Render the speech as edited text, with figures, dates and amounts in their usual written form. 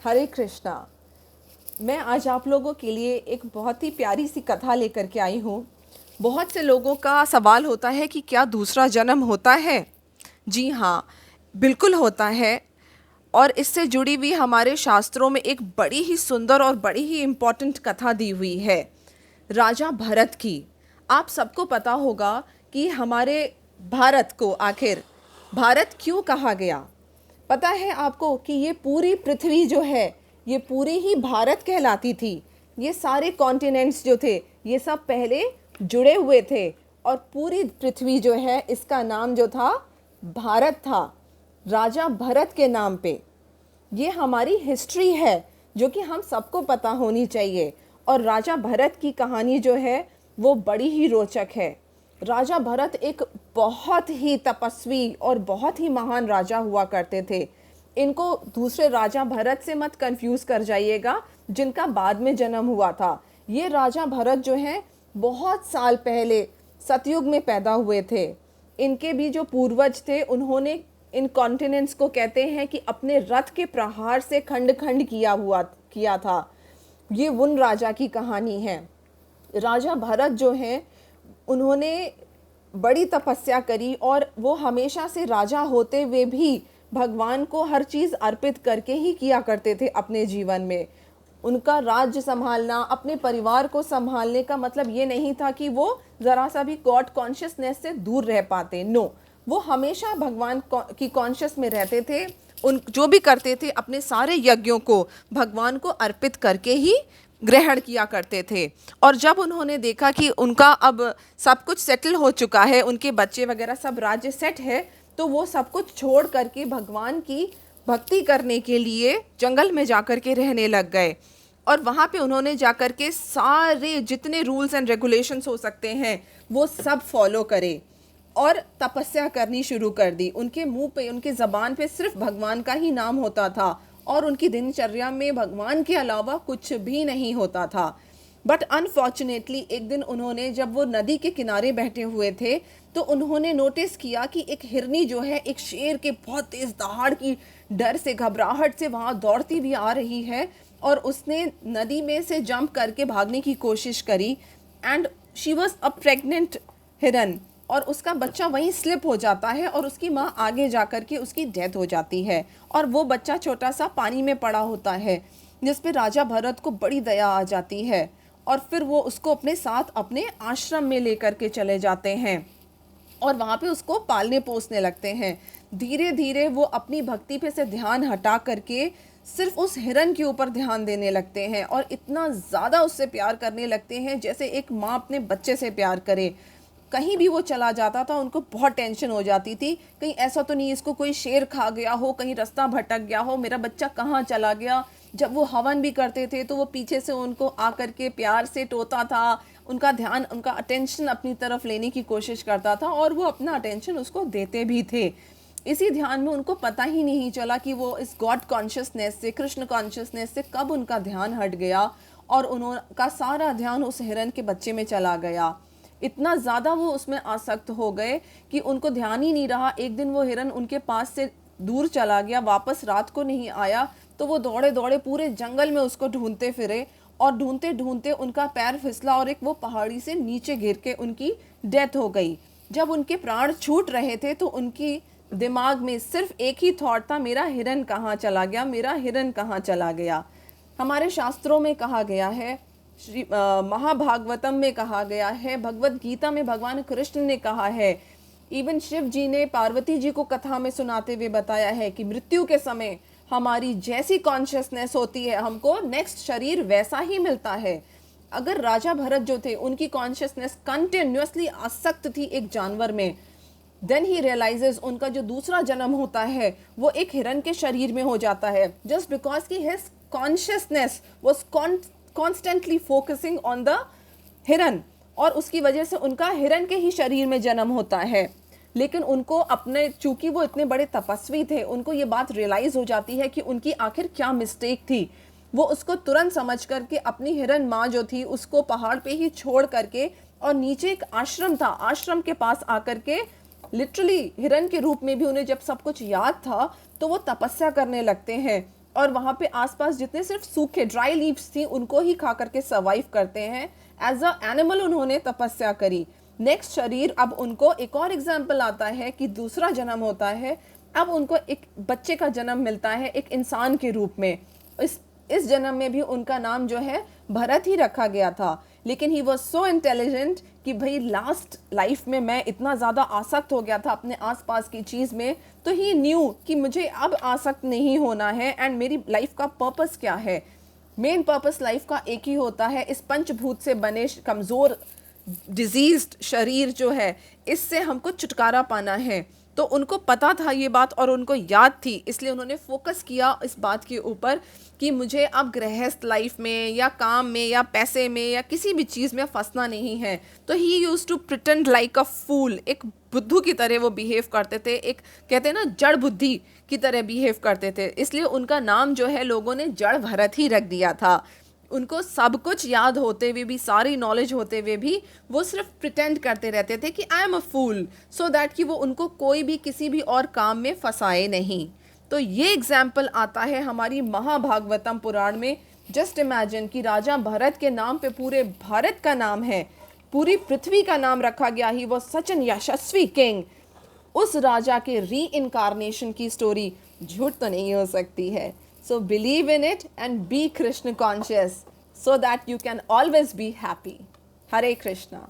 हरे कृष्णा। मैं आज आप लोगों के लिए एक बहुत ही प्यारी सी कथा लेकर के आई हूँ। बहुत से लोगों का सवाल होता है कि क्या दूसरा जन्म होता है? जी हाँ, बिल्कुल होता है। और इससे जुड़ी हुई हमारे शास्त्रों में एक बड़ी ही सुंदर और बड़ी ही इम्पोर्टेंट कथा दी हुई है, राजा भरत की। आप सबको पता होगा कि हमारे भारत को आखिर भारत क्यों कहा गया। पता है आपको कि ये पूरी पृथ्वी जो है, ये पूरी ही भारत कहलाती थी। ये सारे कॉन्टिनेंट्स जो थे, ये सब पहले जुड़े हुए थे और पूरी पृथ्वी जो है, इसका नाम जो था भारत था, राजा भरत के नाम पे। ये हमारी हिस्ट्री है जो कि हम सबको पता होनी चाहिए। और राजा भरत की कहानी जो है वो बड़ी ही रोचक है। राजा भरत एक बहुत ही तपस्वी और बहुत ही महान राजा हुआ करते थे। इनको दूसरे राजा भरत से मत कंफ्यूज कर जाइएगा जिनका बाद में जन्म हुआ था। ये राजा भरत जो हैं बहुत साल पहले सतयुग में पैदा हुए थे। इनके भी जो पूर्वज थे उन्होंने इन कॉन्टिनेंट्स को कहते हैं कि अपने रथ के प्रहार से खंड खंड किया था। ये उन राजा की कहानी है। राजा भरत जो हैं उन्होंने बड़ी तपस्या करी और वो हमेशा से राजा होते हुए भी भगवान को हर चीज़ अर्पित करके ही किया करते थे अपने जीवन में। उनका राज्य संभालना, अपने परिवार को संभालने का मतलब ये नहीं था कि वो ज़रा सा भी गॉड कॉन्शियसनेस से दूर रह पाते। नो, वो हमेशा भगवान की कॉन्शियस में रहते थे। उन जो भी करते थे अपने सारे यज्ञों को भगवान को अर्पित करके ही ग्रहण किया करते थे। और जब उन्होंने देखा कि उनका अब सब कुछ सेटल हो चुका है, उनके बच्चे वगैरह सब राज्य सेट है, तो वो सब कुछ छोड़ करके भगवान की भक्ति करने के लिए जंगल में जाकर के रहने लग गए। और वहाँ पे उन्होंने जाकर के सारे जितने रूल्स एंड रेगुलेशंस हो सकते हैं वो सब फॉलो करे और तपस्या करनी शुरू कर दी। उनके मुंह पे, उनके ज़बान पे सिर्फ भगवान का ही नाम होता था और उनकी दिनचर्या में भगवान के अलावा कुछ भी नहीं होता था। बट अनफॉर्चुनेटली एक दिन उन्होंने, जब वो नदी के किनारे बैठे हुए थे, तो उन्होंने नोटिस किया कि एक हिरनी जो है एक शेर के बहुत तेज़ दहाड़ की डर से, घबराहट से वहाँ दौड़ती भी आ रही है और उसने नदी में से जंप करके भागने की कोशिश करी। And she was a pregnant हिरन और उसका बच्चा वहीं स्लिप हो जाता है और उसकी माँ आगे जाकर के उसकी डेथ हो जाती है और वो बच्चा छोटा सा पानी में पड़ा होता है, जिस पे राजा भरत को बड़ी दया आ जाती है और फिर वो उसको अपने साथ अपने आश्रम में लेकर के चले जाते हैं और वहाँ पे उसको पालने पोसने लगते हैं। धीरे धीरे वो अपनी भक्ति पे से ध्यान हटा करके सिर्फ उस हिरन के ऊपर ध्यान देने लगते हैं और इतना ज़्यादा उससे प्यार करने लगते हैं जैसे एक माँ अपने बच्चे से प्यार करे। कहीं भी वो चला जाता था उनको बहुत टेंशन हो जाती थी, कहीं ऐसा तो नहीं इसको कोई शेर खा गया हो, कहीं रास्ता भटक गया हो, मेरा बच्चा कहाँ चला गया। जब वो हवन भी करते थे तो वो पीछे से उनको आकर के प्यार से टोता था, उनका ध्यान, उनका अटेंशन अपनी तरफ लेने की कोशिश करता था और वो अपना अटेंशन उसको देते भी थे। इसी ध्यान में उनको पता ही नहीं चला कि वो इस गॉड कॉन्शियसनेस से, कृष्ण कॉन्शियसनेस से कब उनका ध्यान हट गया और उनका सारा ध्यान उस हिरन के बच्चे में चला गया। इतना ज़्यादा वो उसमें आसक्त हो गए कि उनको ध्यान ही नहीं रहा। एक दिन वो हिरन उनके पास से दूर चला गया, वापस रात को नहीं आया, तो वो दौड़े दौड़े पूरे जंगल में उसको ढूंढते फिरे और ढूंढते ढूंढते उनका पैर फिसला और एक वो पहाड़ी से नीचे गिर के उनकी डेथ हो गई। जब उनके प्राण छूट रहे थे तो उनकी दिमाग में सिर्फ एक ही थॉट था, मेरा हिरन कहाँ चला गया, मेरा हिरन कहाँ चला गया। हमारे शास्त्रों में कहा गया है, श्री महाभागवतम में कहा गया है, भगवत गीता में भगवान कृष्ण ने कहा है, इवन शिव जी ने पार्वती जी को कथा में सुनाते हुए बताया है कि मृत्यु के समय हमारी जैसी कॉन्शियसनेस होती है हमको नेक्स्ट शरीर वैसा ही मिलता है। अगर राजा भरत जो थे उनकी कॉन्शियसनेस कंटिन्यूअसली आसक्त थी एक जानवर में, देन ही रियलाइजेस उनका जो दूसरा जन्म होता है वो एक हिरन के शरीर में हो जाता है, जस्ट बिकॉज की his consciousness was constantly focusing on the हिरन और उसकी वजह से उनका हिरन के ही शरीर में जन्म होता है। लेकिन उनको अपने, चूंकि वो इतने बड़े तपस्वी थे, उनको ये बात रियलाइज हो जाती है कि उनकी आखिर क्या मिस्टेक थी। वो उसको तुरंत समझ करके अपनी हिरन माँ जो थी उसको पहाड़ पे ही छोड़ करके, और नीचे एक आश्रम था, आश्रम के पास आकर के लिटरली हिरन के रूप में भी उन्हें जब सब कुछ याद था तो वो तपस्या करने लगते हैं। और वहाँ पे आसपास जितने सिर्फ सूखे ड्राई लीव्स थी उनको ही खा करके सर्वाइव करते हैं। एज अ एनिमल उन्होंने तपस्या करी। नेक्स्ट शरीर, अब उनको एक और एग्जाम्पल आता है कि दूसरा जन्म होता है। अब उनको एक बच्चे का जन्म मिलता है एक इंसान के रूप में। इस जन्म में भी उनका नाम जो है भरत ही रखा गया था। लेकिन ही वॉज सो इंटेलिजेंट कि भाई लास्ट लाइफ में मैं इतना ज़्यादा आसक्त हो गया था अपने आसपास की चीज़ में, तो ही न्यू कि मुझे अब आसक्त नहीं होना है एंड मेरी लाइफ का पर्पस क्या है। मेन पर्पस लाइफ का एक ही होता है, इस पंचभूत से बने कमज़ोर डिजीज्ड शरीर जो है इससे हमको छुटकारा पाना है। तो उनको पता था ये बात और उनको याद थी, इसलिए उन्होंने फोकस किया इस बात के ऊपर कि मुझे अब गृहस्थ लाइफ में या काम में या पैसे में या किसी भी चीज़ में फंसना नहीं है। तो he used to pretend like a fool, एक बुद्धू की तरह वो बिहेव करते थे, एक कहते हैं ना जड़ बुद्धि की तरह बिहेव करते थे। इसलिए उनका नाम जो है लोगों ने जड़ भरत ही रख दिया था। उनको सब कुछ याद होते हुए भी, सारी नॉलेज होते हुए भी वो सिर्फ प्रिटेंड करते रहते थे कि I am a fool, so that कि वो उनको कोई भी किसी भी और काम में फंसाए नहीं। तो ये एग्जाम्पल आता है हमारी महाभागवतम पुराण में। जस्ट इमेजिन कि राजा भरत के नाम पे पूरे भारत का नाम है, पूरी पृथ्वी का नाम रखा गया ही, वो सच एन यशस्वी किंग। उस राजा के री इनकारनेशन की स्टोरी झूठ तो नहीं हो सकती है। So believe in it and be Krishna conscious so that you can always be happy. Hare Krishna.